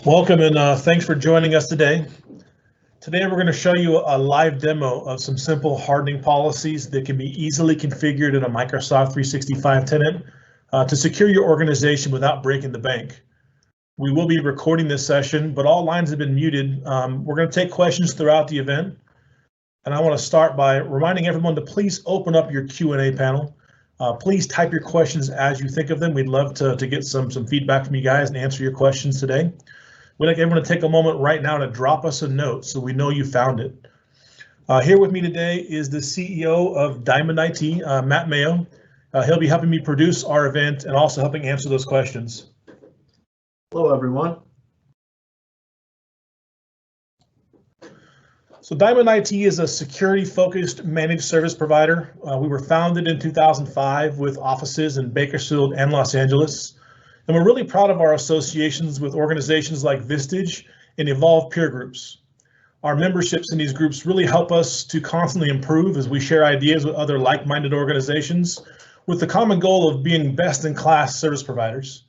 Welcome and thanks for joining us today. Today we're going to show you a live demo of some simple hardening policies that can be easily configured in a Microsoft 365 tenant to secure your organization without breaking the bank. We will be recording this session, but all lines have been muted. We're going to take questions throughout the event. And I want to start by reminding everyone to please open up your Q&A panel. Please type your questions as you think of them. We'd love to get some feedback from you guys and answer your questions today. We'd like everyone to take a moment right now to drop us a note so we know you found it. Here with me today is the CEO of Diamond IT, Matt Mayo. He'll be helping me produce our event and also helping answer those questions. Hello, everyone. So Diamond IT is a security-focused managed service provider. We were founded in 2005 with offices in Bakersfield and Los Angeles. And we're really proud of our associations with organizations like Vistage and Evolve peer groups. Our memberships in these groups really help us to constantly improve as we share ideas with other like-minded organizations with the common goal of being best-in-class service providers.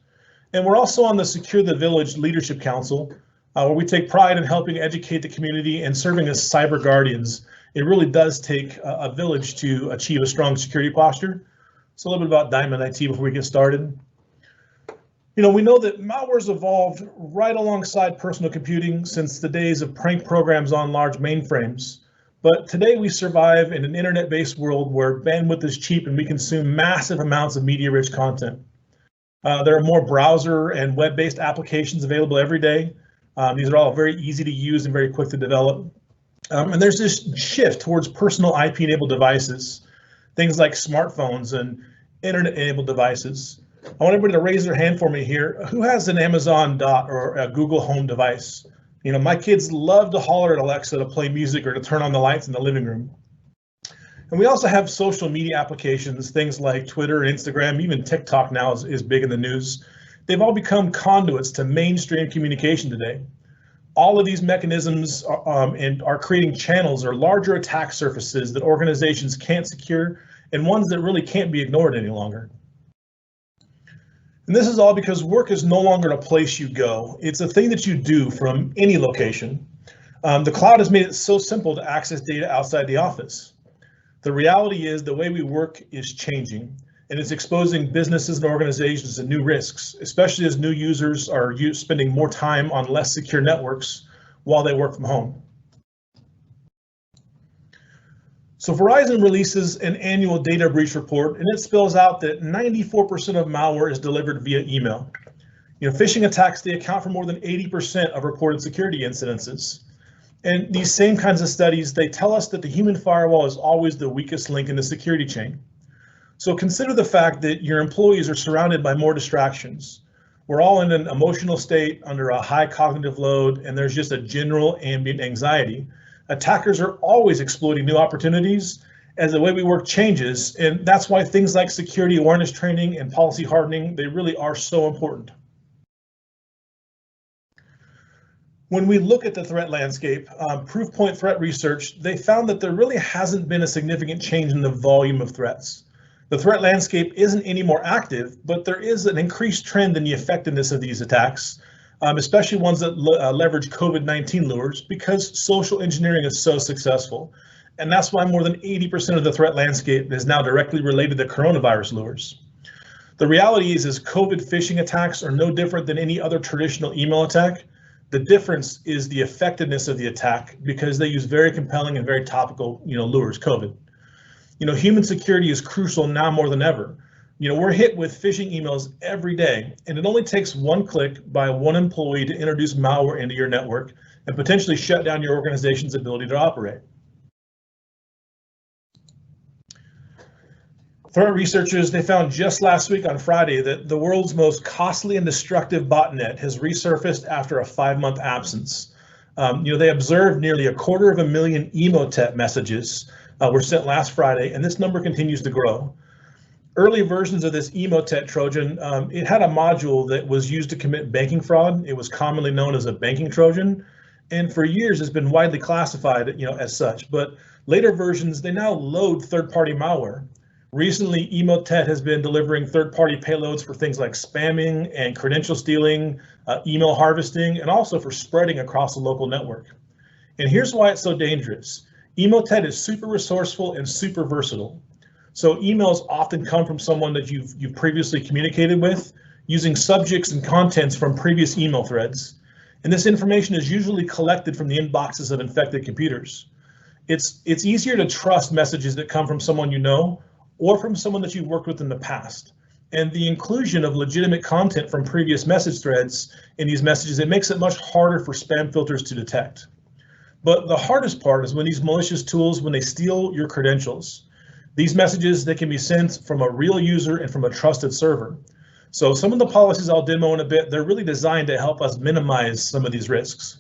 And we're also on the Secure the Village Leadership Council, where we take pride in helping educate the community and serving as cyber guardians. It really does take a village to achieve a strong security posture. So a little bit about Diamond IT before we get started. You know, we know that malware's evolved right alongside personal computing since the days of prank programs on large mainframes. But today we survive in an internet-based world where bandwidth is cheap and we consume massive amounts of media-rich content. There are more browser and web-based applications available every day. These are all very easy to use and very quick to develop. And there's this shift towards personal IP-enabled devices, things like smartphones and internet-enabled devices. I want everybody to raise their hand for me here. Who has an Amazon Dot or a Google Home device? You know, my kids love to holler at Alexa to play music or to turn on the lights in the living room. And we also have social media applications, things like Twitter and Instagram, even TikTok now is big in the news. They've all become conduits to mainstream communication today. All of these mechanisms are creating channels or larger attack surfaces that organizations can't secure and ones that really can't be ignored any longer. And this is all because work is no longer a place you go. It's a thing that you do from any location. The cloud has made it so simple to access data outside the office. The reality is the way we work is changing, and it's exposing businesses and organizations to new risks, especially as new users are spending more time on less secure networks while they work from home. So Verizon releases an annual data breach report, and it spells out that 94% of malware is delivered via email. You know, phishing attacks, they account for more than 80% of reported security incidences. And these same kinds of studies, they tell us that the human firewall is always the weakest link in the security chain. So consider the fact that your employees are surrounded by more distractions. We're all in an emotional state under a high cognitive load, and there's just a general ambient anxiety. Attackers are always exploiting new opportunities as the way we work changes, and that's why things like security awareness training and policy hardening, they really are so important. When we look at the threat landscape, Proofpoint Threat Research, they found that there really hasn't been a significant change in the volume of threats. The threat landscape isn't any more active, but there is an increased trend in the effectiveness of these attacks, especially ones that leverage COVID-19 lures, because social engineering is so successful. And that's why more than 80% of the threat landscape is now directly related to coronavirus lures. The reality is COVID phishing attacks are no different than any other traditional email attack. The difference is the effectiveness of the attack because they use very compelling and very topical, lures, COVID. Human security is crucial now more than ever. We're hit with phishing emails every day, and it only takes one click by one employee to introduce malware into your network and potentially shut down your organization's ability to operate. Threat researchers, they found just last week on Friday that the world's most costly and destructive botnet has resurfaced after a 5-month absence. They observed nearly 250,000 emotet messages were sent last Friday, and this number continues to grow. Early versions of this emotet Trojan, it had a module that was used to commit banking fraud. It was commonly known as a banking Trojan, and for years has been widely classified, as such. But later versions, they now load third-party malware. Recently, Emotet has been delivering third-party payloads for things like spamming and credential stealing, email harvesting, and also for spreading across the local network. And here's why it's so dangerous. Emotet is super resourceful and super versatile. So emails often come from someone that you've previously communicated with, using subjects and contents from previous email threads. And this information is usually collected from the inboxes of infected computers. It's easier to trust messages that come from someone you know or from someone that you've worked with in the past. And the inclusion of legitimate content from previous message threads in these messages, it makes it much harder for spam filters to detect. But the hardest part is when these malicious tools, when they steal your credentials. These messages, they can be sent from a real user and from a trusted server. So some of the policies I'll demo in a bit, they're really designed to help us minimize some of these risks.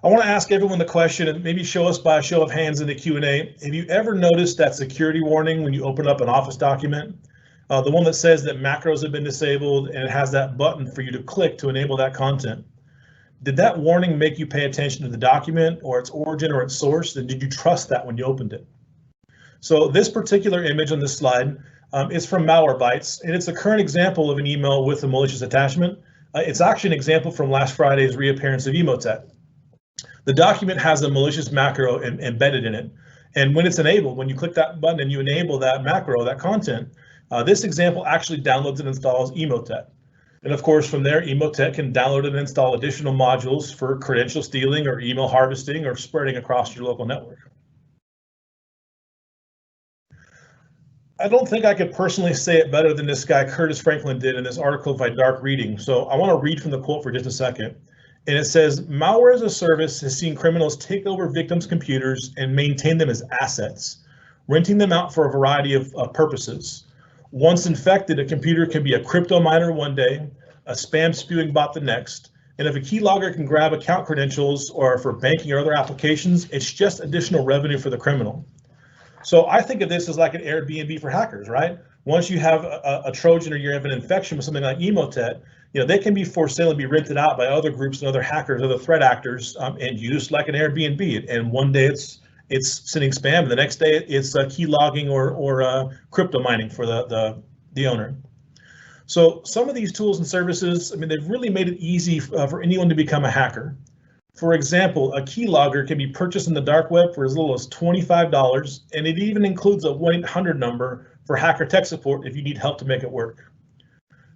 I want to ask everyone the question and maybe show us by a show of hands in the Q&A. Have you ever noticed that security warning when you open up an Office document? The one that says that macros have been disabled and it has that button for you to click to enable that content. Did that warning make you pay attention to the document or its origin or its source? And did you trust that when you opened it? So this particular image on this slide is from Malwarebytes, and it's a current example of an email with a malicious attachment. It's actually an example from last Friday's reappearance of Emotet. The document has a malicious macro embedded in it. And when it's enabled, when you click that button and you enable that macro, that content, this example actually downloads and installs Emotet. And of course, from there, Emotet can download and install additional modules for credential stealing or email harvesting or spreading across your local network. I don't think I could personally say it better than this guy, Curtis Franklin, did in this article by Dark Reading. So I want to read from the quote for just a second. And it says, malware as a service has seen criminals take over victims' computers and maintain them as assets, renting them out for a variety of purposes. Once infected, a computer can be a crypto miner one day, a spam spewing bot the next, and if a keylogger can grab account credentials or for banking or other applications, it's just additional revenue for the criminal. So I think of this as like an Airbnb for hackers, right? Once you have a Trojan or you have an infection with something like Emotet, they can be for sale and be rented out by other groups and other hackers, other threat actors, and used like an Airbnb. And one day it's sending spam, and the next day it's key logging or crypto mining for the owner. So some of these tools and services, I mean, they've really made it easy for anyone to become a hacker. For example, a keylogger can be purchased in the dark web for as little as $25, and it even includes a 1-800 number for hacker tech support if you need help to make it work.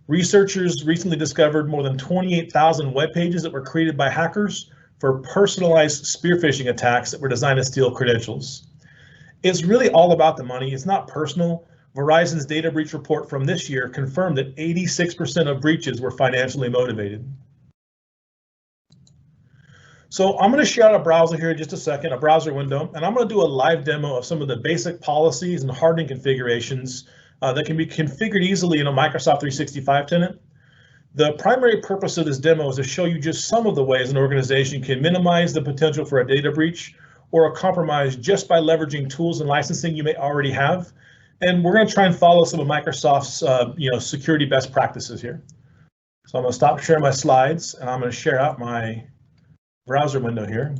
Researchers recently discovered more than 28,000 web pages that were created by hackers for personalized spear phishing attacks that were designed to steal credentials. It's really all about the money. It's not personal. Verizon's data breach report from this year confirmed that 86% of breaches were financially motivated. So I'm going to share out a browser here in just a second, a browser window, and I'm going to do a live demo of some of the basic policies and hardening configurations that can be configured easily in a Microsoft 365 tenant. The primary purpose of this demo is to show you just some of the ways an organization can minimize the potential for a data breach or a compromise just by leveraging tools and licensing you may already have. And we're going to try and follow some of Microsoft's security best practices here. So I'm going to stop sharing my slides and I'm going to share out my browser window here.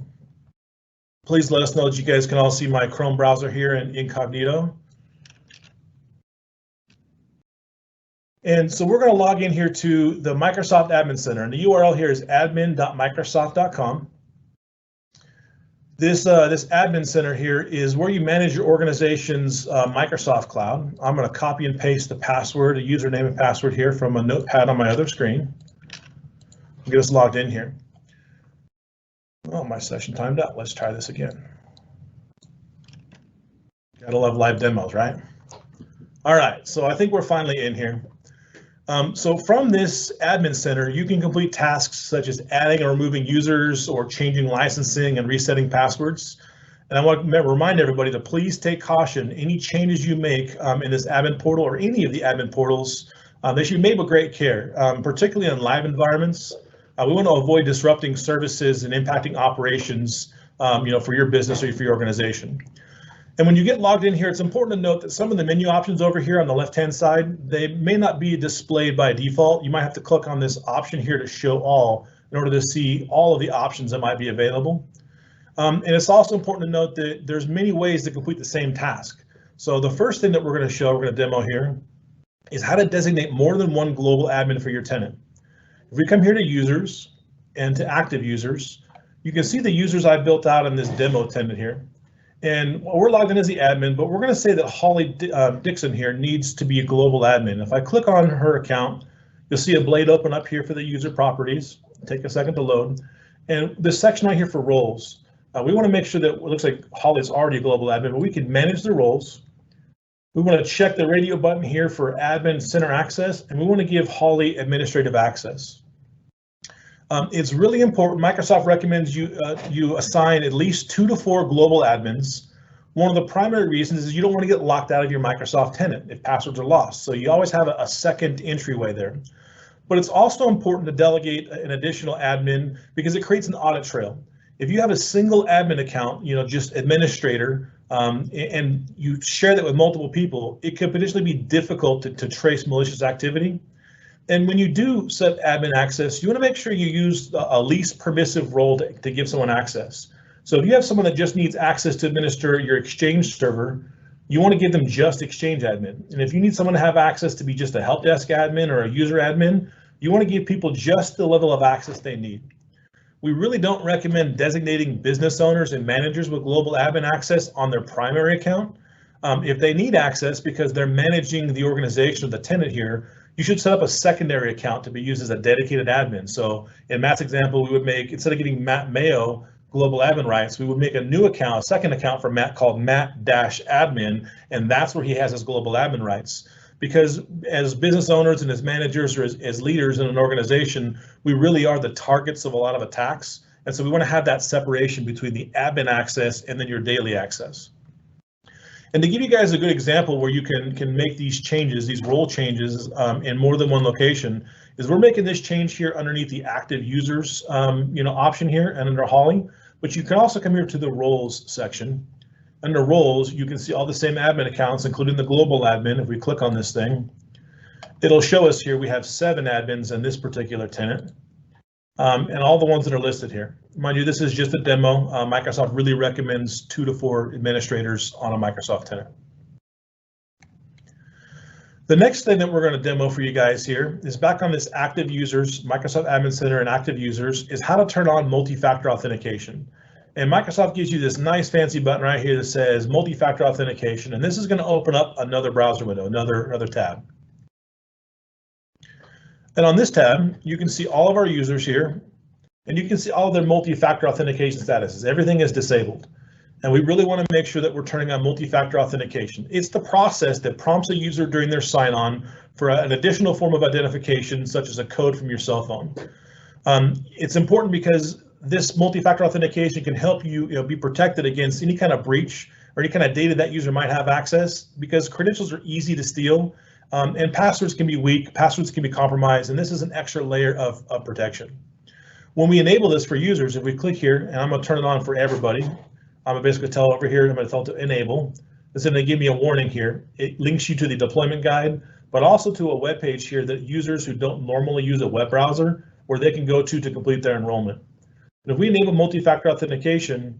Please let us know that you guys can all see my Chrome browser here in incognito. And so we're going to log in here to the Microsoft Admin Center, and the URL here is admin.microsoft.com. This Admin Center here is where you manage your organization's Microsoft Cloud. I'm going to copy and paste the password, the username and password here from a notepad on my other screen. Get us logged in here. Oh, my session timed out. Let's try this again. Gotta love live demos, right? All right, so I think we're finally in here. So from this admin center, you can complete tasks such as adding or removing users or changing licensing and resetting passwords. And I want to remind everybody to please take caution. Any changes you make in this admin portal or any of the admin portals, they should be made with great care, particularly in live environments. We want to avoid disrupting services and impacting operations, for your business or for your organization. And when you get logged in here, it's important to note that some of the menu options over here on the left-hand side, they may not be displayed by default. You might have to click on this option here to show all in order to see all of the options that might be available. And it's also important to note that there's many ways to complete the same task. So the first thing that we're going to demo here, is how to designate more than one global admin for your tenant. If we come here to users and to active users, you can see the users I built out in this demo tenant here. And we're logged in as the admin, but we're going to say that Holly Dixon here needs to be a global admin. If I click on her account, you'll see a blade open up here for the user properties. Take a second to load. And this section right here for roles, we want to make sure that it looks like Holly's already a global admin, but we can manage the roles. We want to check the radio button here for admin center access, and we want to give Holly administrative access. It's really important. Microsoft recommends you assign at least 2 to 4 global admins. One of the primary reasons is you don't want to get locked out of your Microsoft tenant if passwords are lost. So you always have a second entryway there. But it's also important to delegate an additional admin because it creates an audit trail. If you have a single admin account, just administrator, and you share that with multiple people, it could potentially be difficult to trace malicious activity. And when you do set admin access, you want to make sure you use a least permissive role to give someone access. So if you have someone that just needs access to administer your Exchange server, you want to give them just Exchange admin. And if you need someone to have access to be just a help desk admin or a user admin, you want to give people just the level of access they need. We really don't recommend designating business owners and managers with global admin access on their primary account. If they need access because they're managing the organization of the tenant here, you should set up a secondary account to be used as a dedicated admin. So in Matt's example, we would make, instead of getting Matt Mayo global admin rights, we would make a new account, a second account for Matt called Matt-admin, and that's where he has his global admin rights. Because as business owners and as managers or as leaders in an organization, we really are the targets of a lot of attacks. And so we want to have that separation between the admin access and then your daily access. And to give you guys a good example where you can make these changes, these role changes in more than one location, is we're making this change here underneath the active users option here and under Holly. But you can also come here to the roles section. Under roles, you can see all the same admin accounts, including the global admin. If we click on this thing, it'll show us here we have 7 admins in this particular tenant, and all the ones that are listed here. Mind you, this is just a demo. Microsoft really recommends 2 to 4 administrators on a Microsoft tenant. The next thing that we're going to demo for you guys here is back on this active users, Microsoft Admin Center and active users, is how to turn on multi-factor authentication. And Microsoft gives you this nice fancy button right here that says multi-factor authentication, and this is going to open up another browser window, another tab. And on this tab, you can see all of our users here, and you can see all of their multi-factor authentication statuses. Everything is disabled, and we really want to make sure that we're turning on multi-factor authentication. It's the process that prompts a user during their sign-on for an additional form of identification, such as a code from your cell phone. It's important because this multi-factor authentication can help you, be protected against any kind of breach or any kind of data that user might have access, because credentials are easy to steal and passwords can be weak, passwords can be compromised, and this is an extra layer of protection. When we enable this for users, if we click here, and I'm going to turn it on for everybody, I'm going to basically tell over here, I'm going to tell it to enable. It's going to give me a warning here. It links you to the deployment guide, but also to a web page here that users who don't normally use a web browser, where they can go to complete their enrollment. And if we enable multi-factor authentication,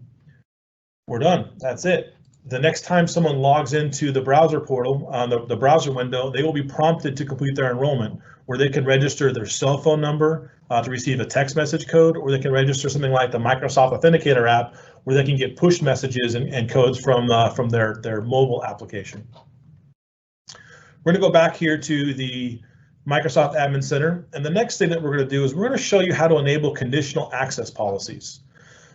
we're done. That's it. The next time someone logs into the browser portal, the browser window, they will be prompted to complete their enrollment, where they can register their cell phone number to receive a text message code, or they can register something like the Microsoft Authenticator app, where they can get push messages and codes from their mobile application. We're going to go back here to the Microsoft Admin Center, and the next thing that we're going to do is we're going to show you how to enable conditional access policies.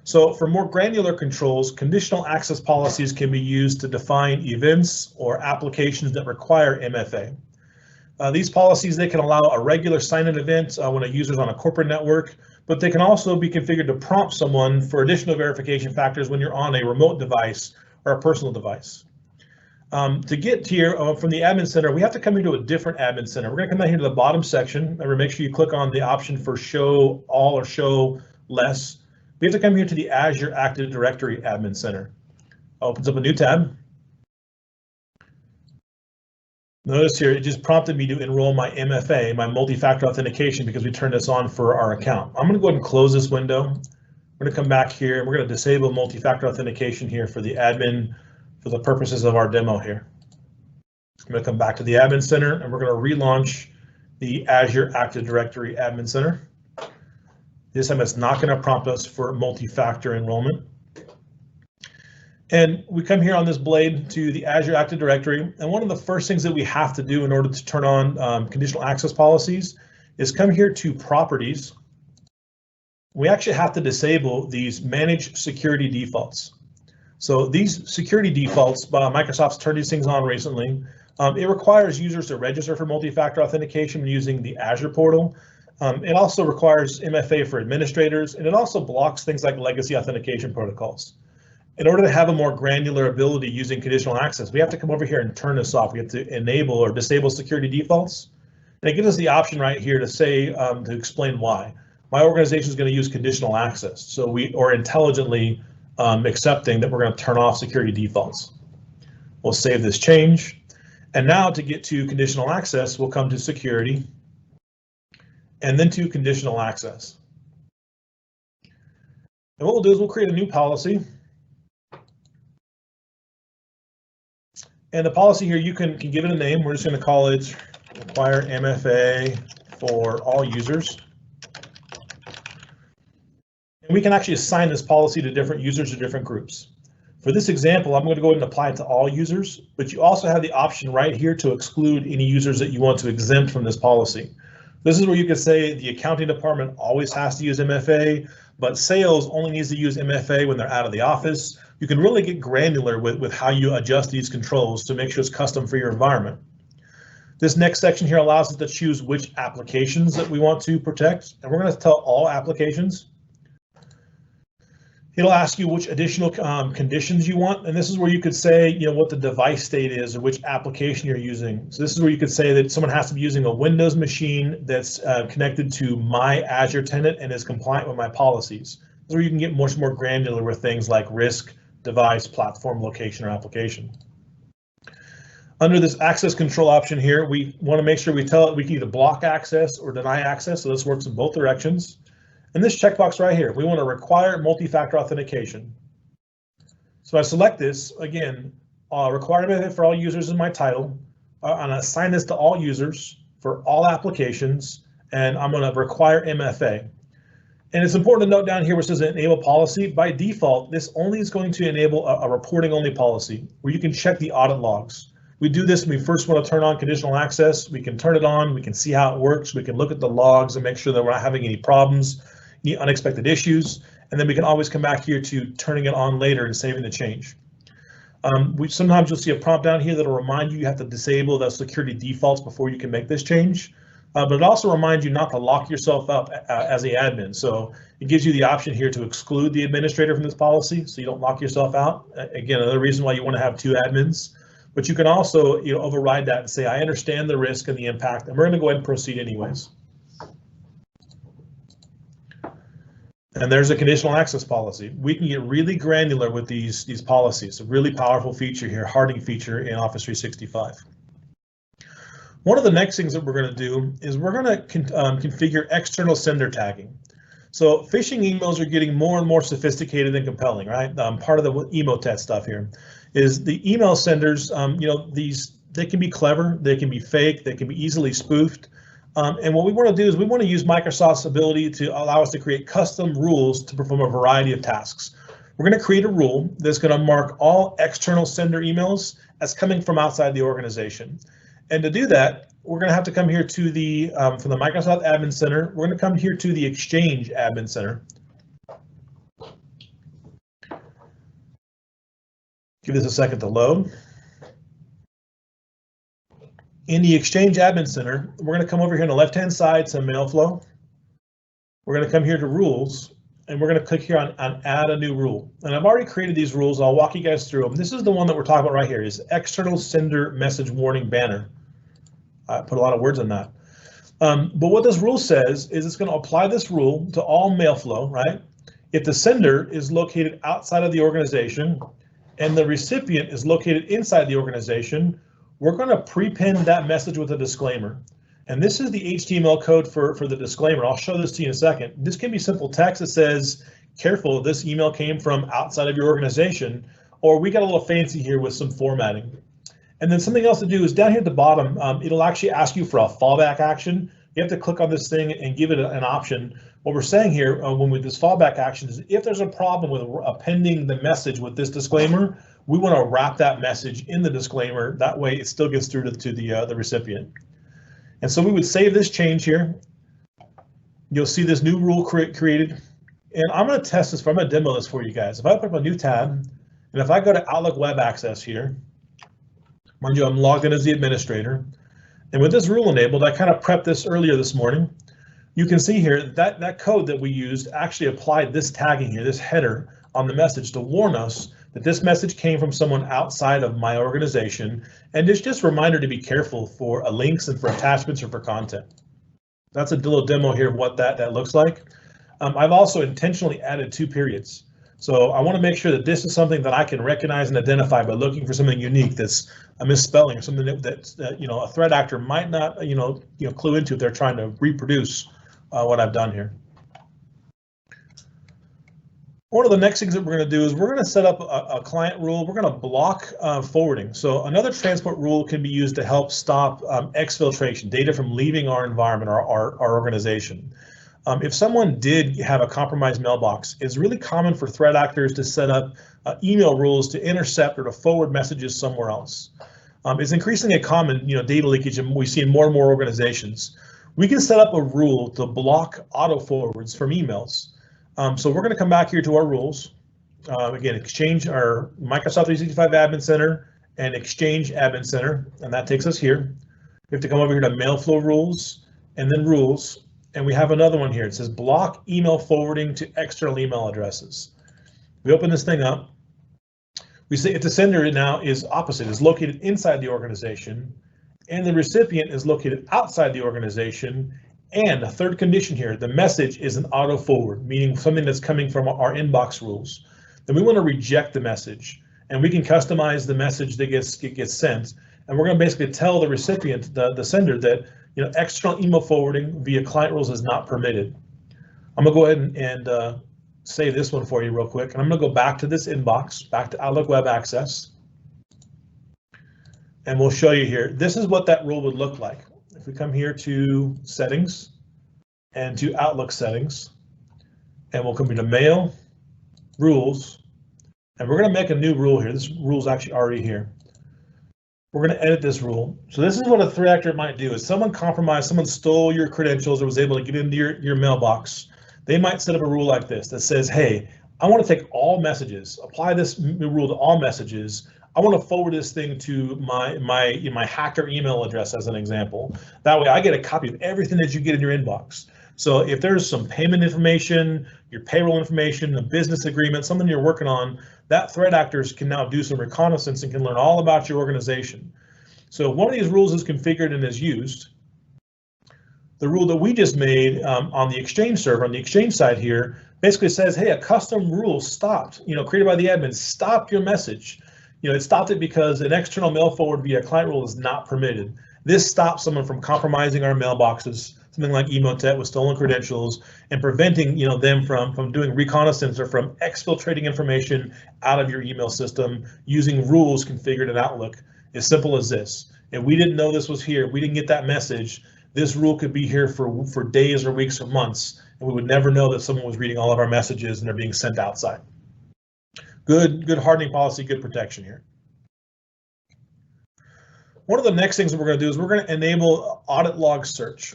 So for more granular controls, conditional access policies can be used to define events or applications that require MFA. These policies, they can allow a regular sign-in event when a user is on a corporate network, but they can also be configured to prompt someone for additional verification factors when you're on a remote device or a personal device. To get here from the Admin Center, we have to come into a different Admin Center. We're going to come down here to the bottom section. Remember, make sure you click on the option for Show All or Show Less. We have to come here to the Azure Active Directory Admin Center. Opens up a new tab. Notice here, it just prompted me to enroll my MFA, my multi-factor authentication, because we turned this on for our account. I'm going to go ahead and close this window. We're We're going to come back here and we're going to disable multi-factor authentication here for the admin for the purposes of our demo here. I'm going to come back to the Admin Center and we're going to relaunch the Azure Active Directory Admin Center. This time it's not going to prompt us for multi-factor enrollment. And we come here on this blade to the Azure Active Directory, and one of the first things that we have to do in order to turn on conditional access policies is come here to Properties. We actually have to disable these Manage Security Defaults. So these security defaults, Microsoft's turned these things on recently. It requires users to register for multi-factor authentication using the Azure portal. It also requires MFA for administrators, and it also blocks things like legacy authentication protocols. In order to have a more granular ability using conditional access, we have to come over here and turn this off. We have to enable or disable security defaults. And it gives us the option right here to say, to explain why. My organization is going to use conditional access. So we are intelligently accepting that we're going to turn off security defaults. We'll save this change. And now to get to conditional access, we'll come to security and then to conditional access. And what we'll do is we'll create a new policy. And the policy here, you can give it a name. We're just going to call it require MFA for all users. And we can actually assign this policy to different users or different groups. For this example, I'm going to go ahead and apply it to all users, but you also have the option right here to exclude any users that you want to exempt from this policy. This is where you could say the accounting department always has to use MFA, but sales only needs to use MFA when they're out of the office. You can really get granular with how you adjust these controls to make sure it's custom for your environment. This next section here allows us to choose which applications that we want to protect, and we're going to tell all applications. It'll ask you which additional conditions you want, and this is where you could say, what the device state is or which application you're using. So this is where you could say that someone has to be using a Windows machine that's connected to my Azure tenant and is compliant with my policies. This is where you can get much more granular with things like risk, device, platform, location, or application. Under this access control option here, we want to make sure we tell it we can either block access or deny access, so this works in both directions. And this checkbox right here, we want to require multi-factor authentication. So I select this, again, requirement for all users in my title. I'm going to assign this to all users for all applications, and I'm going to require MFA. And it's important to note down here where it says enable policy. By default, this only is going to enable a reporting only policy where you can check the audit logs. We do this when we first want to turn on conditional access. We can turn it on, we can see how it works, we can look at the logs and make sure that we're not having any problems, any unexpected issues, and then we can always come back here to turning it on later and saving the change. Sometimes you'll see a prompt down here that'll remind you have to disable the security defaults before you can make this change. But it also reminds you not to lock yourself up as the admin. So it gives you the option here to exclude the administrator from this policy so you don't lock yourself out. Again, another reason why you want to have two admins. But you can also override that and say, I understand the risk and the impact, and we're going to go ahead and proceed anyways. And there's a conditional access policy. We can get really granular with these policies. A really powerful feature here, hardening feature in Office 365. One of the next things that we're going to do is we're going to configure external sender tagging. So phishing emails are getting more and more sophisticated and compelling, right? Part of the emotet stuff here is the email senders. They can be clever, they can be fake, they can be easily spoofed. And what we want to do is we want to use Microsoft's ability to allow us to create custom rules to perform a variety of tasks. We're going to create a rule that's going to mark all external sender emails as coming from outside the organization. And to do that, we're going to have to come here to the, from the Microsoft Admin Center, we're going to come here to the Exchange Admin Center. Give this a second to load. In the Exchange Admin Center, we're going to come over here on the left-hand side to Mail Flow. We're going to come here to Rules, and we're going to click here on Add a New Rule. And I've already created these rules. I'll walk you guys through them. This is the one that we're talking about right here, is External Sender Message Warning Banner. I put a lot of words on that. But what this rule says is it's going to apply this rule to all mail flow, right? If the sender is located outside of the organization and the recipient is located inside the organization, we're going to prepend that message with a disclaimer. And this is the HTML code for the disclaimer. I'll show this to you in a second. This can be simple text that says, careful, this email came from outside of your organization, or we got a little fancy here with some formatting. And then something else to do is down here at the bottom, it'll actually ask you for a fallback action. You have to click on this thing and give it an option. What we're saying here when with this fallback action is if there's a problem with appending the message with this disclaimer, we want to wrap that message in the disclaimer. That way it still gets through to the recipient. And so we would save this change here. You'll see this new rule created. And I'm going to test this. I'm going to demo this for you guys. If I open up a new tab, and if I go to Outlook Web Access here, mind you, I'm logged in as the administrator. And with this rule enabled, I kind of prepped this earlier this morning. You can see here that that code that we used actually applied this tagging here, this header on the message to warn us that this message came from someone outside of my organization. And it's just a reminder to be careful for links and for attachments or for content. That's a little demo here of what that looks like. I've also intentionally added 2 periods. So I want to make sure that this is something that I can recognize and identify by looking for something unique that's a misspelling or something that you know, a threat actor might not clue into if they're trying to reproduce what I've done here. One of the next things that we're going to do is we're going to set up a client rule. We're going to block forwarding. So another transport rule can be used to help stop exfiltration, data from leaving our environment or our organization. If someone did have a compromised mailbox, it's really common for threat actors to set up email rules to intercept or to forward messages somewhere else. It's increasingly common, data leakage, and we see in more and more organizations. We can set up a rule to block auto forwards from emails. So we're going to come back here to our rules. Again, Exchange our Microsoft 365 Admin Center and Exchange Admin Center, and that takes us here. We have to come over here to Mail Flow Rules and then Rules. And we have another one here. It says block email forwarding to external email addresses. We open this thing up. We say if the sender now is opposite, is located inside the organization, and the recipient is located outside the organization. And a third condition here, the message is an auto forward, meaning something that's coming from our inbox rules. Then we want to reject the message, and we can customize the message that gets sent. And we're going to basically tell the recipient, the sender, that external email forwarding via client rules is not permitted. I'm going to go ahead and save this one for you real quick. And I'm going to go back to this inbox, back to Outlook Web Access. And we'll show you here. This is what that rule would look like. If we come here to Settings and to Outlook Settings, and we'll come here to Mail, Rules, and we're going to make a new rule here. This rule is actually already here. We're going to edit this rule. So this is what a threat actor might do. Is someone compromised, someone stole your credentials or was able to get into your mailbox. They might set up a rule like this that says, hey, I want to take all messages, apply this rule to all messages. I want to forward this thing to my hacker email address as an example. That way I get a copy of everything that you get in your inbox. So if there's some payment information, your payroll information, a business agreement, something you're working on, that threat actors can now do some reconnaissance and can learn all about your organization. So one of these rules is configured and is used. The rule that we just made on the Exchange server, on the Exchange side here, basically says, hey, a custom rule stopped, created by the admin, stopped your message. It stopped it because an external mail forward via client rule is not permitted. This stops someone from compromising our mailboxes, something like Emotet with stolen credentials, and preventing them from doing reconnaissance or from exfiltrating information out of your email system using rules configured in Outlook. As simple as this. If we didn't know this was here, we didn't get that message, this rule could be here for days or weeks or months, and we would never know that someone was reading all of our messages and they're being sent outside. Good hardening policy, good protection here. One of the next things that we're going to do is we're going to enable audit log search.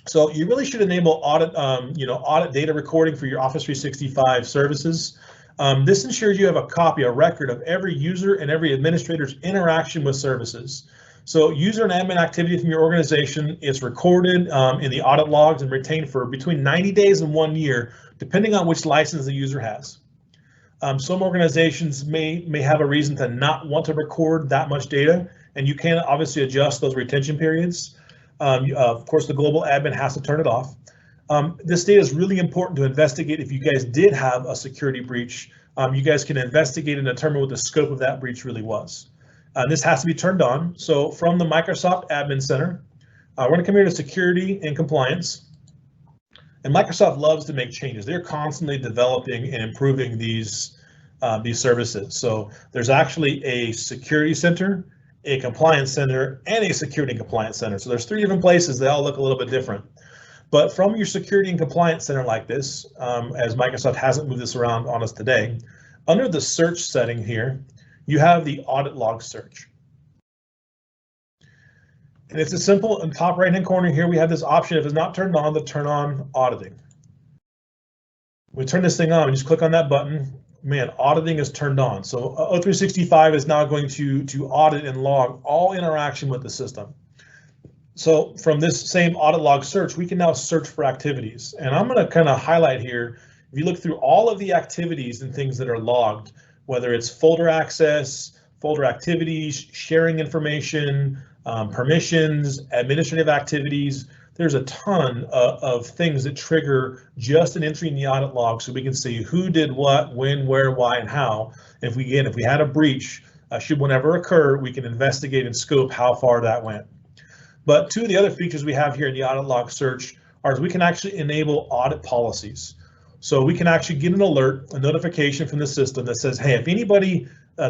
So you really should enable audit, audit data recording for your Office 365 services. This ensures you have a copy, a record of every user and every administrator's interaction with services. So user and admin activity from your organization is recorded in the audit logs and retained for between 90 days and 1 year, depending on which license the user has. Some organizations may have a reason to not want to record that much data, and you can obviously adjust those retention periods. Of course, the global admin has to turn it off. This data is really important to investigate. If you guys did have a security breach, you guys can investigate and determine what the scope of that breach really was. This has to be turned on. So from the Microsoft Admin Center, we're going to come here to Security and Compliance. And Microsoft loves to make changes. They're constantly developing and improving these services. So there's actually a security center, a compliance center, and a security and compliance center. So there's 3 different places. They all look a little bit different. But from your security and compliance center like this, as Microsoft hasn't moved this around on us today, under the search setting here, you have the audit log search. And it's as simple. In the top right hand corner here, we have this option, if it's not turned on, to turn on auditing. We turn this thing on, we just click on that button. Man, auditing is turned on. So O365 is now going to audit and log all interaction with the system. So from this same audit log search, we can now search for activities. And I'm going to kind of highlight here, if you look through all of the activities and things that are logged, whether it's folder access, folder activities, sharing information, permissions, administrative activities, there's a ton of things that trigger just an entry in the audit log so we can see who did what, when, where, why, and how. And if we had a breach, should one ever occur, we can investigate and scope how far that went. But 2 of the other features we have here in the audit log search are we can actually enable audit policies. So we can actually get an alert, a notification from the system that says, hey, if anybody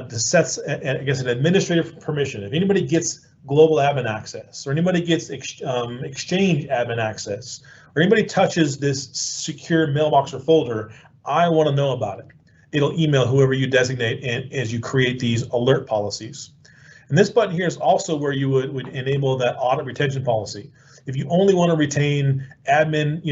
sets, I guess, an administrative permission, if anybody gets global admin access, or anybody gets exchange admin access, or anybody touches this secure mailbox or folder, I want to know about it. It'll email whoever you designate as you create these alert policies. And this button here is also where you would enable that audit retention policy. If you only want to retain admin,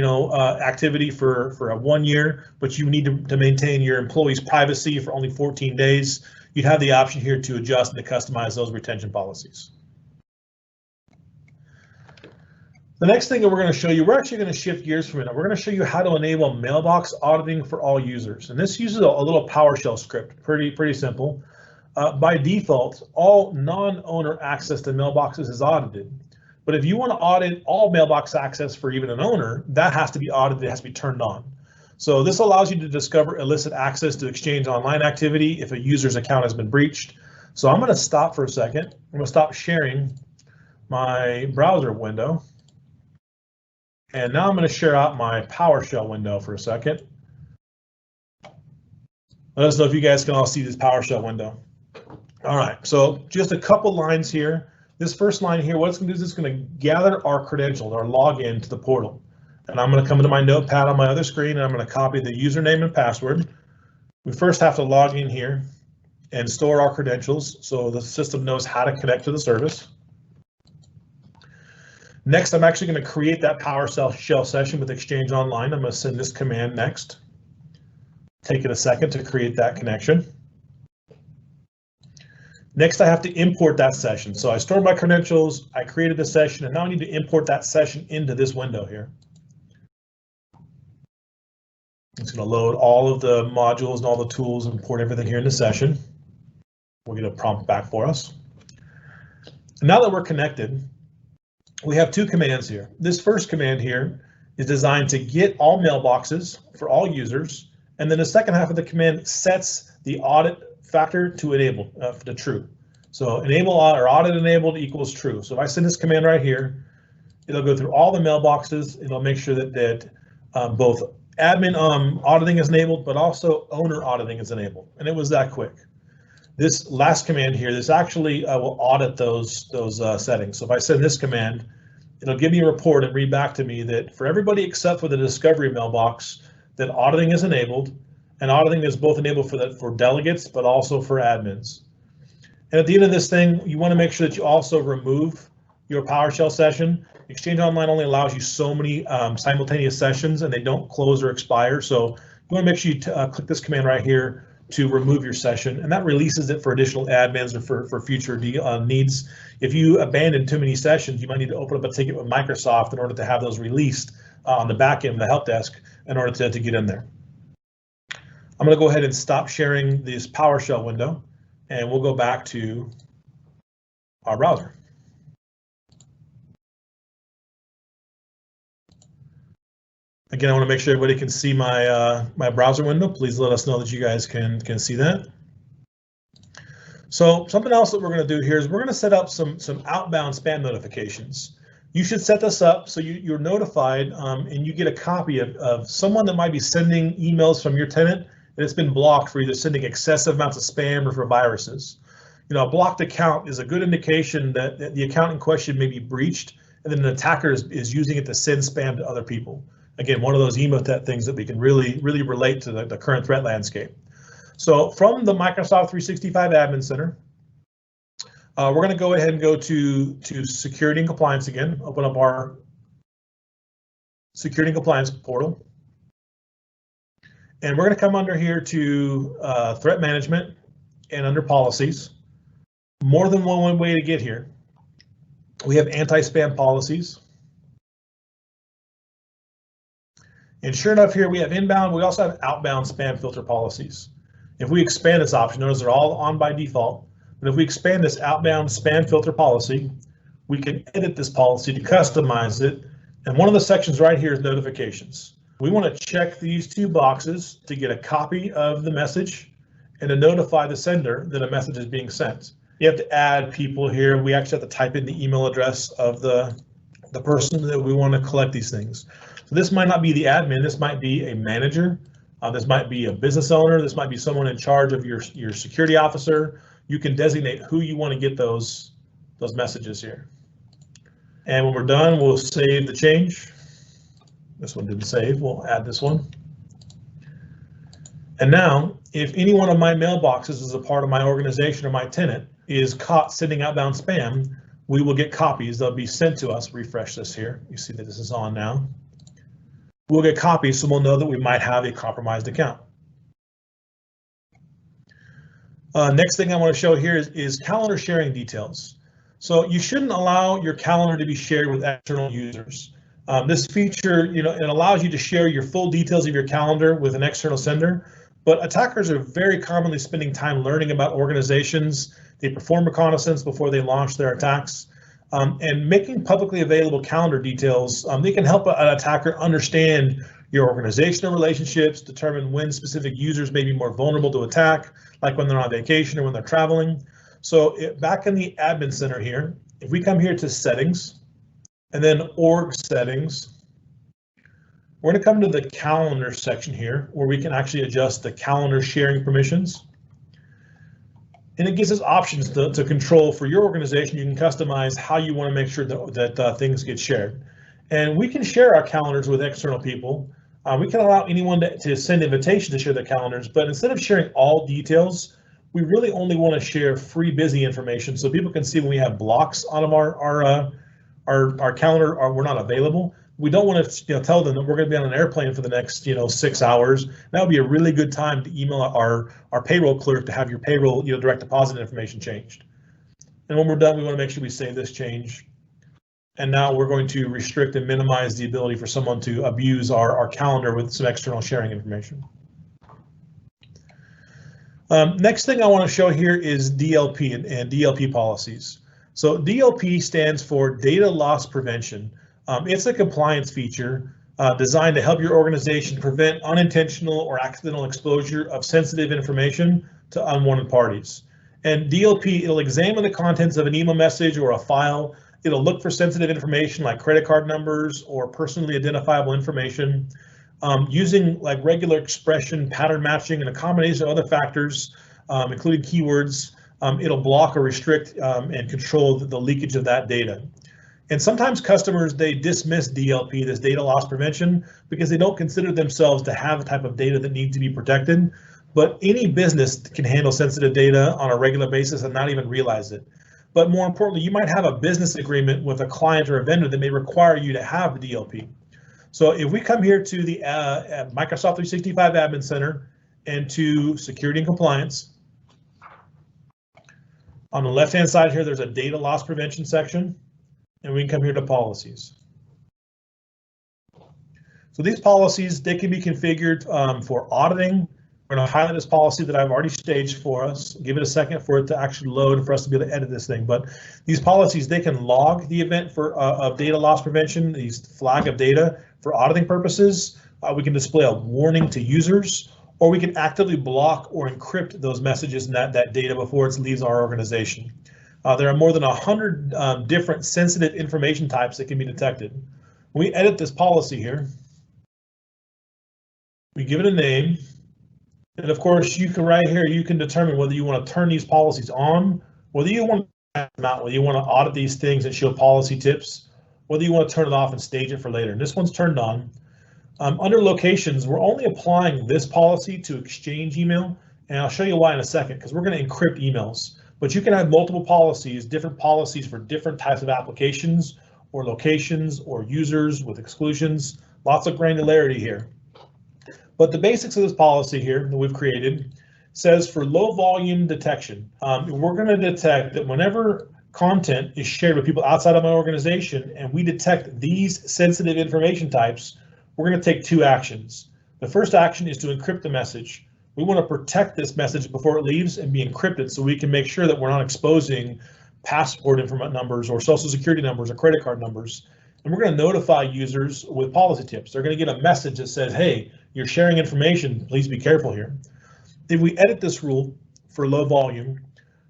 activity for 1 year, but you need to maintain your employees' privacy for only 14 days, you'd have the option here to adjust and to customize those retention policies. The next thing that we're going to show you, we're actually going to shift gears from it. We're going to show you how to enable mailbox auditing for all users. And this uses a little PowerShell script, pretty simple. By default, all non-owner access to mailboxes is audited. But if you want to audit all mailbox access for even an owner, that has to be audited, it has to be turned on. So this allows you to discover illicit access to Exchange Online activity if a user's account has been breached. So I'm going to stop for a second. I'm going to stop sharing my browser window. And now I'm going to share out my PowerShell window for a second. Let us know if you guys can all see this PowerShell window. All right, so just a couple lines here. This first line here, what it's going to do is it's going to gather our credentials, our login to the portal. And I'm going to come into my notepad on my other screen and I'm going to copy the username and password. We first have to log in here and store our credentials so the system knows how to connect to the service. Next, I'm actually going to create that PowerShell session with Exchange Online. I'm going to send this command next. Take it a second to create that connection. Next, I have to import that session. So I stored my credentials, I created the session, and now I need to import that session into this window here. It's going to load all of the modules and all the tools and import everything here in the session. We'll get a prompt back for us. And now that we're connected, we have 2 commands here. This first command here is designed to get all mailboxes for all users, and then the second half of the command sets the audit factor to enable to true. So enable or audit enabled equals true. So if I send this command right here, it'll go through all the mailboxes. It'll make sure that both admin auditing is enabled, but also owner auditing is enabled. And it was that quick. This last command here, this actually will audit those settings. So if I send this command, it'll give me a report and read back to me that for everybody except for the discovery mailbox, that auditing is enabled. And auditing is both enabled for delegates, but also for admins. And at the end of this thing, you want to make sure that you also remove your PowerShell session. Exchange Online only allows you so many simultaneous sessions and they don't close or expire. So you want to make sure you click this command right here to remove your session, and that releases it for additional admins or for future needs. If you abandon too many sessions, you might need to open up a ticket with Microsoft in order to have those released on the back end of the help desk in order to get in there. I'm going to go ahead and stop sharing this PowerShell window, and we'll go back to our browser. Again, I want to make sure everybody can see my my browser window. Please let us know that you guys can see that. So something else that we're going to do here is we're going to set up some outbound spam notifications. You should set this up so you're notified and you get a copy of someone that might be sending emails from your tenant and it's been blocked for either sending excessive amounts of spam or for viruses. A blocked account is a good indication that the account in question may be breached, and then an attacker is using it to send spam to other people. Again, one of those emotet things that we can really relate to the current threat landscape. So from the Microsoft 365 Admin Center, we're going to go ahead and go to Security and Compliance again, open up our Security and Compliance portal. And we're going to come under here to Threat Management and under Policies. More than one way to get here. We have anti-spam policies. And sure enough, here we have inbound. We also have outbound spam filter policies. If we expand this option, notice they're all on by default. But if we expand this outbound spam filter policy, we can edit this policy to customize it. And one of the sections right here is notifications. We want to check these two boxes to get a copy of the message and to notify the sender that a message is being sent. You have to add people here. We actually have to type in the email address of the person that we want to collect these things. So this might not be the admin. This might be a manager. This might be a business owner. This might be someone in charge of your security officer. You can designate who you want to get those messages here. And when we're done, we'll save the change. This one didn't save. We'll add this one. And now, if any one of my mailboxes is a part of my organization or my tenant is caught sending outbound spam, we will get copies. They'll be sent to us. Refresh this here. You see that this is on now. We'll get copies, so we'll know that we might have a compromised account. Next thing I want to show here is calendar sharing details. So you shouldn't allow your calendar to be shared with external users. This feature, it allows you to share your full details of your calendar with an external sender, but attackers are very commonly spending time learning about organizations. They perform reconnaissance before they launch their attacks. And making publicly available calendar details, they can help an attacker understand your organizational relationships, determine when specific users may be more vulnerable to attack, like when they're on vacation or when they're traveling. So back in the admin center here, if we come here to settings and then org settings, we're going to come to the calendar section here where we can actually adjust the calendar sharing permissions. And it gives us options to control for your organization. You can customize how you want to make sure that things get shared. And we can share our calendars with external people. We can allow anyone to send invitations to share their calendars, but instead of sharing all details, we really only want to share free busy information so people can see when we have blocks on our calendar or we're not available. We don't want to tell them that we're going to be on an airplane for the next 6 hours. That would be a really good time to email our payroll clerk to have your payroll direct deposit information changed. And when we're done, we want to make sure we save this change. And now we're going to restrict and minimize the ability for someone to abuse our calendar with some external sharing information. Next thing I want to show here is DLP and DLP policies. So DLP stands for Data Loss Prevention. It's a compliance feature designed to help your organization prevent unintentional or accidental exposure of sensitive information to unwanted parties. And DLP, it'll examine the contents of an email message or a file. It'll look for sensitive information like credit card numbers or personally identifiable information. Using like regular expression, pattern matching, and a combination of other factors, including keywords, it'll block or restrict and control the leakage of that data. And sometimes customers, they dismiss DLP, this data loss prevention, because they don't consider themselves to have the type of data that needs to be protected. But any business can handle sensitive data on a regular basis and not even realize it. But more importantly, you might have a business agreement with a client or a vendor that may require you to have the DLP. So if we come here to the Microsoft 365 Admin Center and to Security and Compliance, on the left-hand side here, there's a data loss prevention section, and we can come here to policies. So these policies, they can be configured for auditing. We're going to highlight this policy that I've already staged for us. Give it a second for it to actually load for us to be able to edit this thing. But these policies, they can log the event of data loss prevention, these flag of data for auditing purposes. We can display a warning to users, or we can actively block or encrypt those messages and that data before it leaves our organization. There are more than 100 different sensitive information types that can be detected. When we edit this policy here, we give it a name, and of course you can right here, you can determine whether you want to turn these policies on, whether you want to them out, whether you want to audit these things and show policy tips, whether you want to turn it off and stage it for later. And this one's turned on. Under locations, we're only applying this policy to Exchange email, and I'll show you why in a second, because we're going to encrypt emails. But you can have multiple policies, different policies for different types of applications or locations or users with exclusions. Lots of granularity here. But the basics of this policy here that we've created says for low volume detection, we're going to detect that whenever content is shared with people outside of my organization and we detect these sensitive information types, we're going to take two actions. The first action is to encrypt the message. We want to protect this message before it leaves and be encrypted so we can make sure that we're not exposing passport information numbers or social security numbers or credit card numbers. And we're going to notify users with policy tips. They're going to get a message that says, hey, you're sharing information, please be careful here. If we edit this rule for low volume,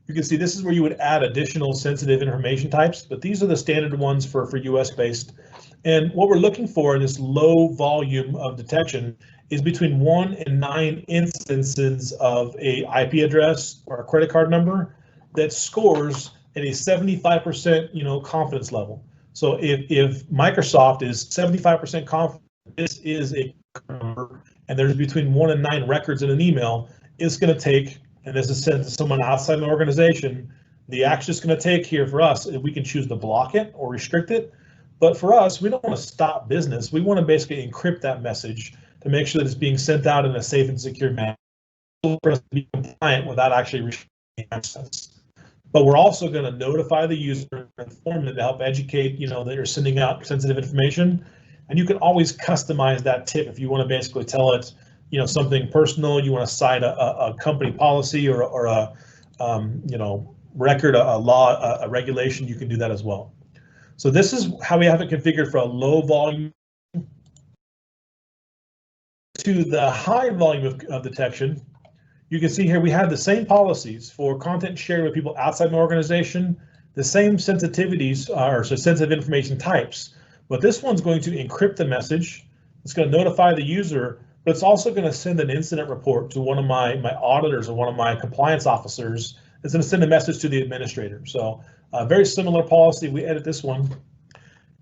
you can see this is where you would add additional sensitive information types, but these are the standard ones for US based. And what we're looking for in this low volume of detection is between 1 and 9 instances of a IP address or a credit card number that scores at a 75% confidence level. So if Microsoft is 75% confident this is a number and there's between 1 and 9 records in an email, it's going to take, and as I said to someone outside the organization, the action it's going to take here for us, we can choose to block it or restrict it. But for us, we don't want to stop business. We want to basically encrypt that message to make sure that it's being sent out in a safe and secure manner for us to be compliant without actually restricting access. But we're also going to notify the user and inform them to help educate, that you're sending out sensitive information. And you can always customize that tip if you want to basically tell it, something personal. You want to cite a company policy or a record, a law, a regulation. You can do that as well. So this is how we have it configured for a low volume to the high volume of detection. You can see here we have the same policies for content shared with people outside my organization, the same sensitivities or sensitive information types, but this one's going to encrypt the message. It's going to notify the user, but it's also going to send an incident report to one of my auditors or one of my compliance officers. It's going to send a message to the administrator. So a very similar policy. We edit this one.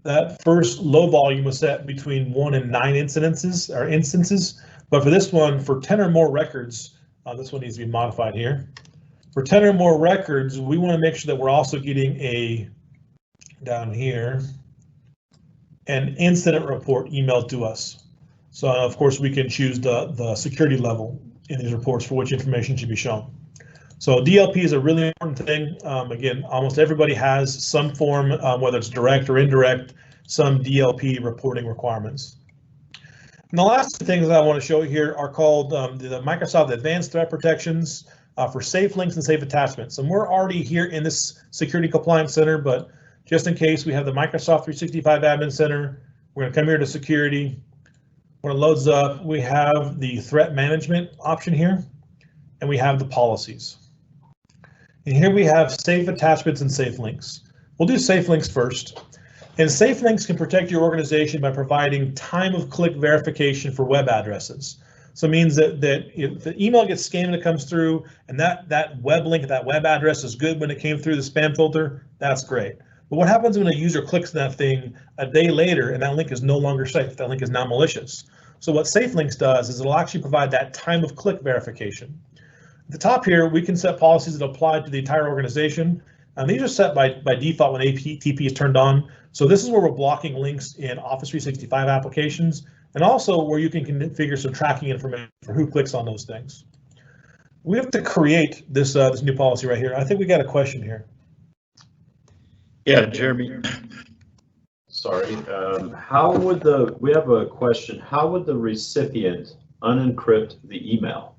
That first low volume was set between 1 and 9 instances, but for this one, for 10 or more records, this one needs to be modified here. For 10 or more records, we want to make sure that we're also getting down here, an incident report emailed to us. So of course we can choose the security level in these reports for which information should be shown. So DLP is a really important thing. Again, almost everybody has some form, whether it's direct or indirect, some DLP reporting requirements. And the last two things that I want to show you here are called the Microsoft Advanced Threat Protections for safe links and safe attachments. And we're already here in this Security Compliance Center, but just in case, we have the Microsoft 365 Admin Center. We're going to come here to Security. When it loads up, we have the Threat Management option here, and we have the Policies. And here we have safe attachments and safe links. We'll do safe links first. And safe links can protect your organization by providing time of click verification for web addresses. So it means that if the email gets scanned and it comes through, and that web link, that web address is good when it came through the spam filter, that's great. But what happens when a user clicks that thing a day later and that link is no longer safe? That link is now malicious. So what safe links does is it'll actually provide that time of click verification. At the top here, we can set policies that apply to the entire organization. And these are set by default when APTP is turned on. So this is where we're blocking links in Office 365 applications, and also where you can configure some tracking information for who clicks on those things. We have to create this new policy right here. I think we got a question here. Yeah, Jeremy. Sorry. We have a question. How would the recipient unencrypt the email?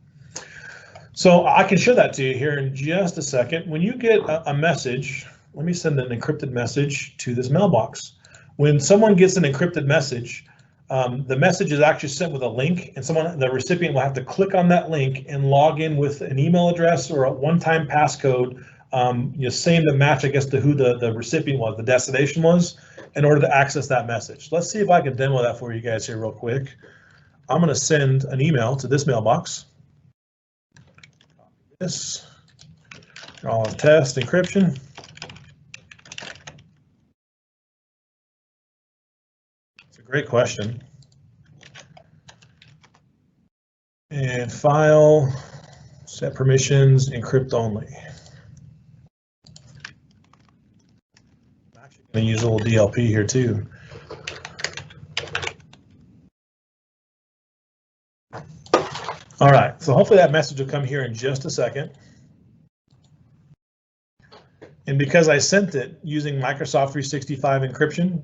So I can show that to you here in just a second. When you get a message, let me send an encrypted message to this mailbox. When someone gets an encrypted message, the message is actually sent with a link, and the recipient will have to click on that link and log in with an email address or a one-time passcode same to match, I guess, to who the recipient was, the destination was, in order to access that message. Let's see if I can demo that for you guys here real quick. I'm going to send an email to this mailbox. This, all test encryption. It's a great question. And file, set permissions, encrypt only. I'm actually going to use a little DLP here too. All right, so hopefully that message will come here in just a second. And because I sent it using Microsoft 365 encryption,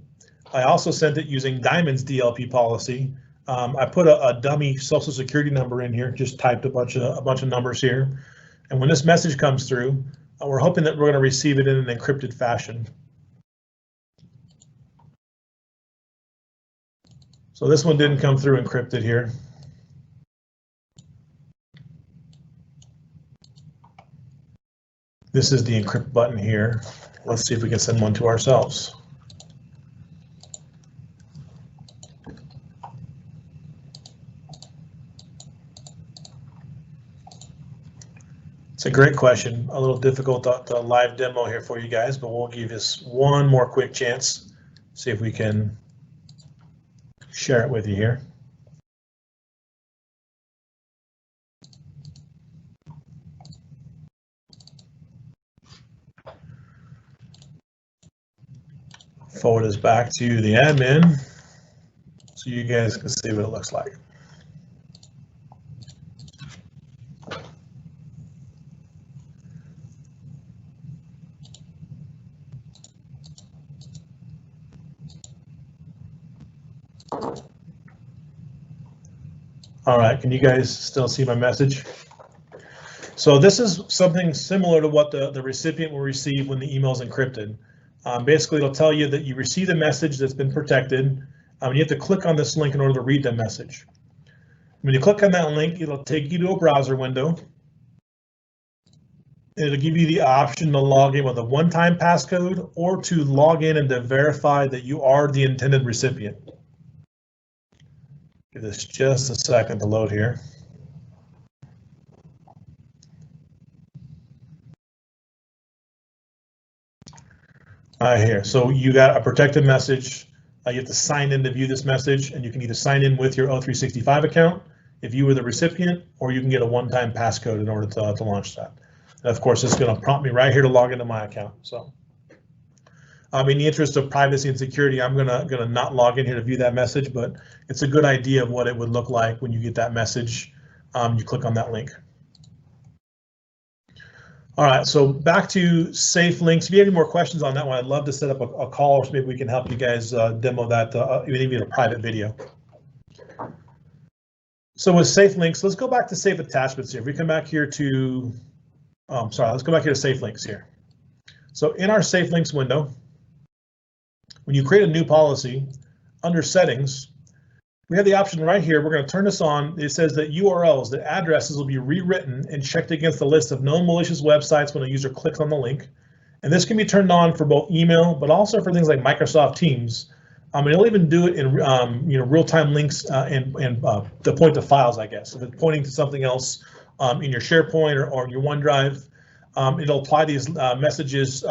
I also sent it using Diamond's DLP policy. I put a dummy social security number in here, just typed a bunch of numbers here. And when this message comes through, we're hoping that we're going to receive it in an encrypted fashion. So this one didn't come through encrypted here. This is the encrypt button here. Let's see if we can send one to ourselves. It's a great question. A little difficult to live demo here for you guys, but we'll give this one more quick chance. See if we can share it with you here. Forward this back to the admin so you guys can see what it looks like. All right, can you guys still see my message? So this is something similar to what the recipient will receive when the email is encrypted. Basically, it'll tell you that you received a message that's been protected. You have to click on this link in order to read the message. When you click on that link, it'll take you to a browser window. It'll give you the option to log in with a one-time passcode or to log in and to verify that you are the intended recipient. Give this just a second to load here. Here, so you got a protected message. You have to sign in to view this message, and you can either sign in with your O365 account if you were the recipient, or you can get a one-time passcode in order to launch that. And of course, it's going to prompt me right here to log into my account. So, in the interest of privacy and security, I'm gonna not log in here to view that message, but it's a good idea of what it would look like when you get that message. You click on that link. All right, so back to safe links. If you have any more questions on that one, I'd love to set up a call, or maybe we can help you guys demo that, even in a private video. So with safe links, let's go back to safe attachments here. If we come back here to, let's go back here to safe links here. So in our safe links window, when you create a new policy, under settings, we have the option right here. We're going to turn this on. It says that URLs, the addresses, will be rewritten and checked against the list of known malicious websites when a user clicks on the link. And this can be turned on for both email, but also for things like Microsoft Teams. It'll even do it in real-time links and to point to files, I guess. If it's pointing to something else in your SharePoint or your OneDrive, it'll apply these messages.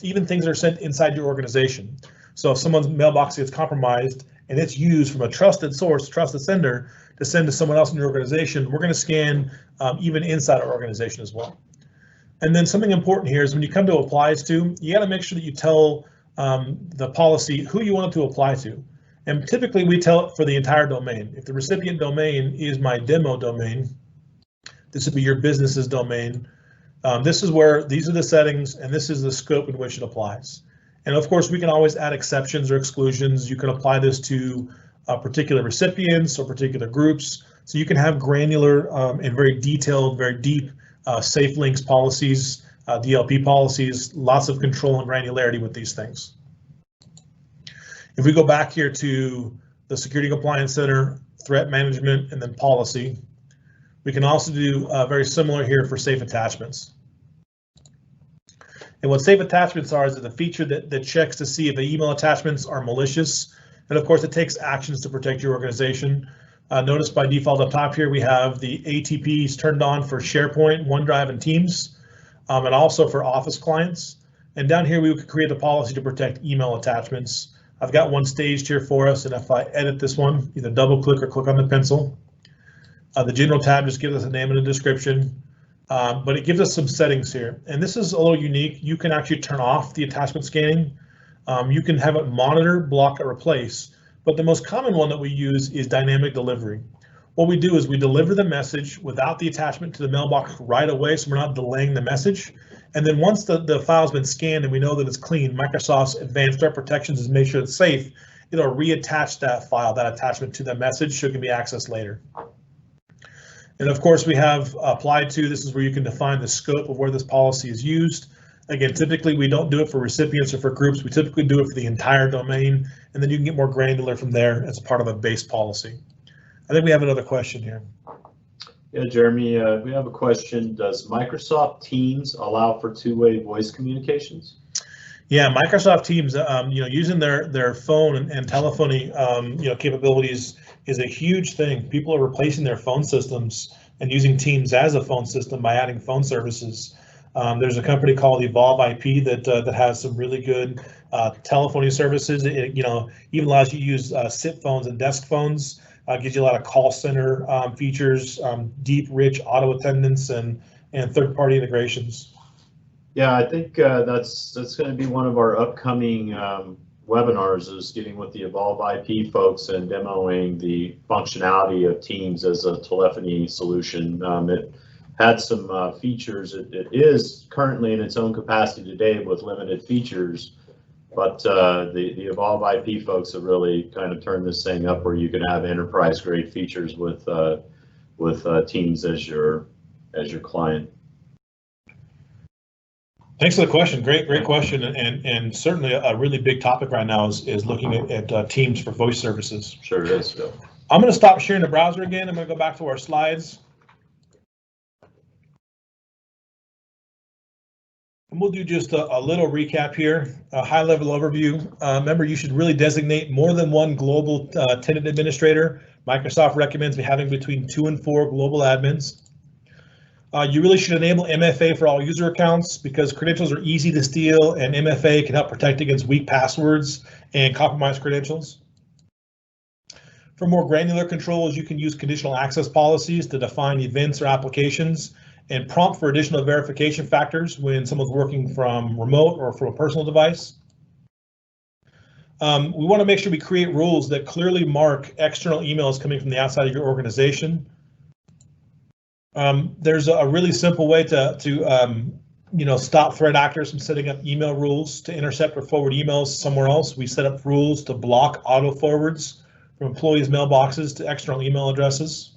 Even things that are sent inside your organization. So if someone's mailbox gets compromised and it's used from a trusted source, trusted sender, to send to someone else in your organization, we're going to scan even inside our organization as well. And then something important here is when you come to applies to, you got to make sure that you tell the policy who you want it to apply to. And typically we tell it for the entire domain. If the recipient domain is my demo domain, this would be your business's domain. This is where these are the settings and this is the scope in which it applies. And of course, we can always add exceptions or exclusions. You can apply this to particular recipients or particular groups. So you can have granular and very detailed, very deep safe links policies, DLP policies, lots of control and granularity with these things. If we go back here to the Security Compliance Center, threat management, and then policy, we can also do very similar here for safe attachments. And what safe attachments are is a feature that checks to see if the email attachments are malicious. And of course, it takes actions to protect your organization. Notice by default up top here, we have the ATPs turned on for SharePoint, OneDrive, and Teams, and also for Office clients. And down here, we could create a policy to protect email attachments. I've got one staged here for us, and if I edit this one, either double click or click on the pencil. The general tab just gives us a name and a description, but it gives us some settings here. And this is a little unique. You can actually turn off the attachment scanning. You can have it monitor, block, or replace. But the most common one that we use is dynamic delivery. What we do is we deliver the message without the attachment to the mailbox right away, so we're not delaying the message. And then once the file's been scanned and we know that it's clean, Microsoft's advanced threat protections is make sure it's safe. It'll reattach that file, that attachment to the message, so it can be accessed later. And of course, we have applied to. This is where you can define the scope of where this policy is used. Again, typically we don't do it for recipients or for groups. We typically do it for the entire domain, and then you can get more granular from there as part of a base policy. I think we have another question here. Yeah, Jeremy, we have a question. Does Microsoft Teams allow for two-way voice communications? Yeah, Microsoft Teams, using their phone and telephony, capabilities is a huge thing. People are replacing their phone systems and using Teams as a phone system by adding phone services. There's a company called Evolve IP that has some really good telephony services. It even allows you to use SIP phones and desk phones. Gives you a lot of call center features, deep, rich auto attendance, and third-party integrations. Yeah, I think that's going to be one of our upcoming webinars, is getting with the Evolve IP folks and demoing the functionality of Teams as a telephony solution. It had some features. It is currently in its own capacity today with limited features, but the Evolve IP folks have really kind of turned this thing up where you can have enterprise-grade features with Teams as your client. Thanks for the question. Great question, and certainly a really big topic right now is looking at Teams for voice services. Sure is. Phil. I'm going to stop sharing the browser again. I'm going to go back to our slides. And we'll do just a little recap here, a high-level overview. Remember, you should really designate more than one global tenant administrator. Microsoft recommends having between 2 and 4 global admins. You really should enable MFA for all user accounts because credentials are easy to steal, and MFA can help protect against weak passwords and compromised credentials. For more granular controls, you can use conditional access policies to define events or applications and prompt for additional verification factors when someone's working from remote or from a personal device. We want to make sure we create rules that clearly mark external emails coming from the outside of your organization. There's a really simple way to stop threat actors from setting up email rules to intercept or forward emails somewhere else. We set up rules to block auto forwards from employees' mailboxes to external email addresses.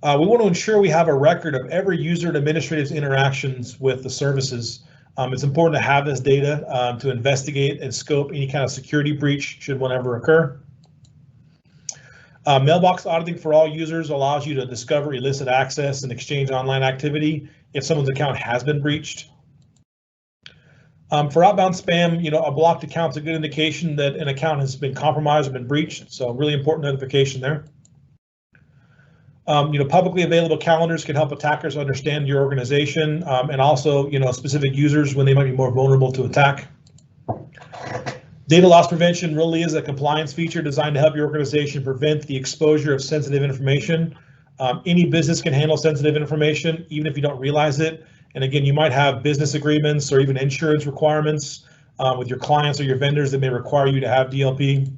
We want to ensure we have a record of every user and administrative's interactions with the services. It's important to have this data to investigate and scope any kind of security breach should one ever occur. Mailbox auditing for all users allows you to discover illicit access and exchange online activity if someone's account has been breached. For outbound spam, a blocked account's a good indication that an account has been compromised or been breached, so really important notification there. Publicly available calendars can help attackers understand your organization and also, specific users when they might be more vulnerable to attack. Data loss prevention really is a compliance feature designed to help your organization prevent the exposure of sensitive information. Any business can handle sensitive information, even if you don't realize it. And again, you might have business agreements or even insurance requirements with your clients or your vendors that may require you to have DLP.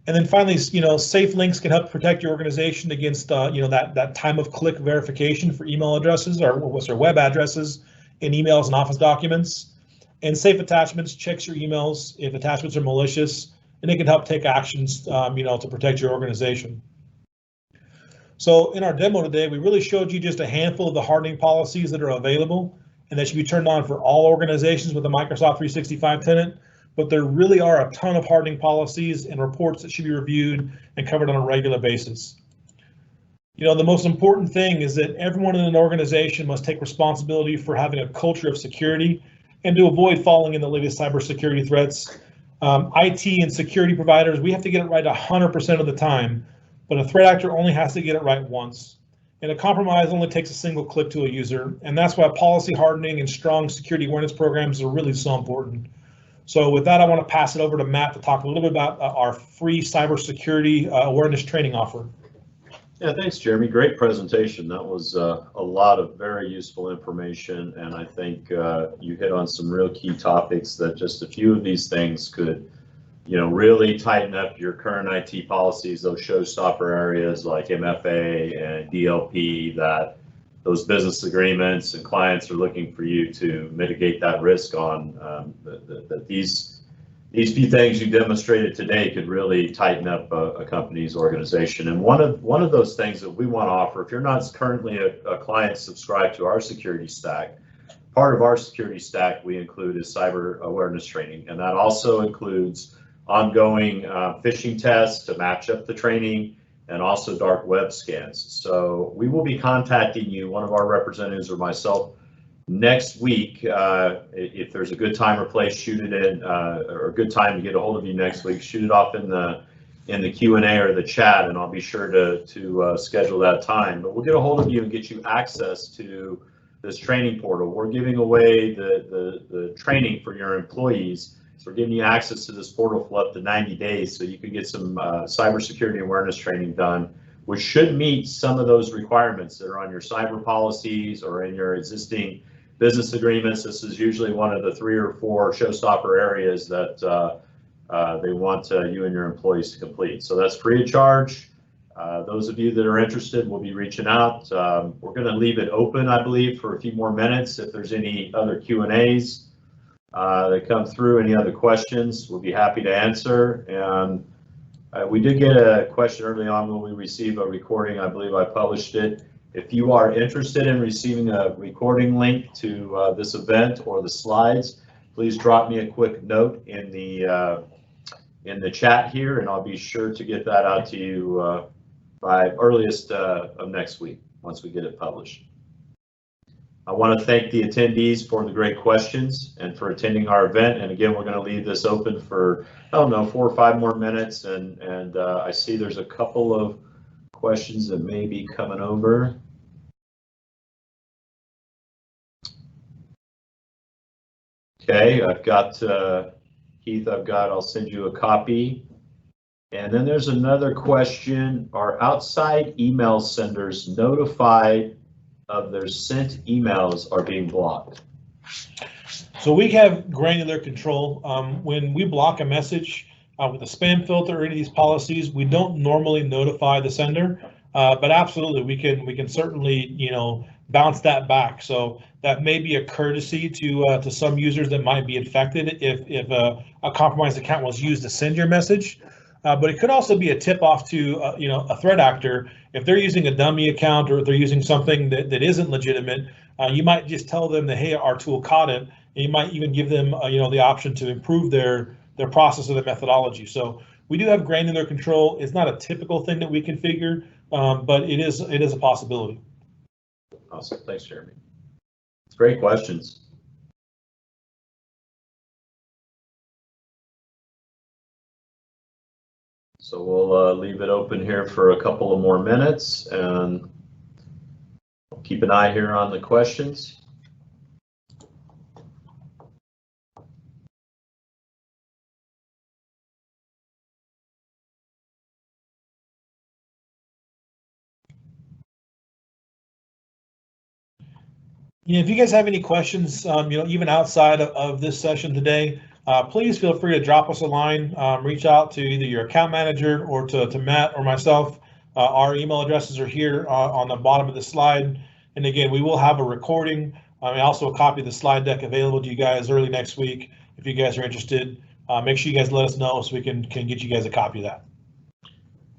And then finally, safe links can help protect your organization against, that time of click verification for email addresses or web addresses in emails and Office documents. And safe attachments checks your emails if attachments are malicious, and it can help take actions, to protect your organization. So in our demo today, we really showed you just a handful of the hardening policies that are available, and that should be turned on for all organizations with a Microsoft 365 tenant. But there really are a ton of hardening policies and reports that should be reviewed and covered on a regular basis. You know, the most important thing is that everyone in an organization must take responsibility for having a culture of security and to avoid falling in the latest cybersecurity threats. IT and security providers, we have to get it right 100% of the time, but a threat actor only has to get it right once. And a compromise only takes a single click to a user, and that's why policy hardening and strong security awareness programs are really so important. So with that, I want to pass it over to Matt to talk a little bit about our free cybersecurity awareness training offer. Yeah, thanks, Jeremy. Great presentation. That was a lot of very useful information, and I think you hit on some real key topics that just a few of these things could, you know, really tighten up your current IT policies, those showstopper areas like MFA and DLP, that those business agreements and clients are looking for you to mitigate that risk on. That these few things you demonstrated today could really tighten up a company's organization. And one of those things that we want to offer, if you're not currently a client subscribed to our security stack, part of our security stack we include is cyber awareness training, and that also includes ongoing phishing tests to match up the training, and also dark web scans. So we will be contacting you, one of our representatives or myself, next week. If there's a good time or place, shoot it in, or a good time to get a hold of you next week, shoot it off in the Q&A or the chat, and I'll be sure to schedule that time. But we'll get a hold of you and get you access to this training portal. We're giving away the training for your employees. So we're giving you access to this portal for up to 90 days so you can get some cybersecurity awareness training done, which should meet some of those requirements that are on your cyber policies or in your existing business agreements. This is usually one of the 3 or 4 showstopper areas that they want you and your employees to complete. So that's free of charge. Those of you that are interested will be reaching out. We're going to leave it open, I believe, for a few more minutes. If there's any other Q&As that come through, any other questions, we'll be happy to answer. And we did get a question early on when we received a recording. I believe I published it. If you are interested in receiving a recording link to this event or the slides, please drop me a quick note in the chat here, and I'll be sure to get that out to you by earliest of next week once we get it published. I want to thank the attendees for the great questions and for attending our event. And again, we're going to leave this open for, I don't know, 4 or 5 more minutes. And I see there's a couple of questions that may be coming over. Okay, I've got Keith, I'll send you a copy. And then there's another question. Are outside email senders notified of their sent emails are being blocked? So we have granular control. When we block a message with a spam filter or any of these policies, we don't normally notify the sender, but absolutely we can certainly, you know, bounce that back. So that may be a courtesy to some users that might be infected if a compromised account was used to send your message. But it could also be a tip off to you know, a threat actor. If they're using a dummy account or if they're using something that isn't legitimate, you might just tell them that, hey, our tool caught it, and you might even give them you know, the option to improve their process or their methodology. So we do have granular control. It's not a typical thing that we configure, but it is a possibility. Awesome, thanks, Jeremy. It's great questions. So we'll leave it open here for a couple of more minutes and keep an eye here on the questions. Yeah, if you guys have any questions, you know, even outside of this session today, please feel free to drop us a line, reach out to either your account manager or to Matt or myself. Our email addresses are here on the bottom of the slide. And again, we will have a recording, also a copy of the slide deck available to you guys early next week. If you guys are interested, make sure you guys let us know so we can get you guys a copy of that.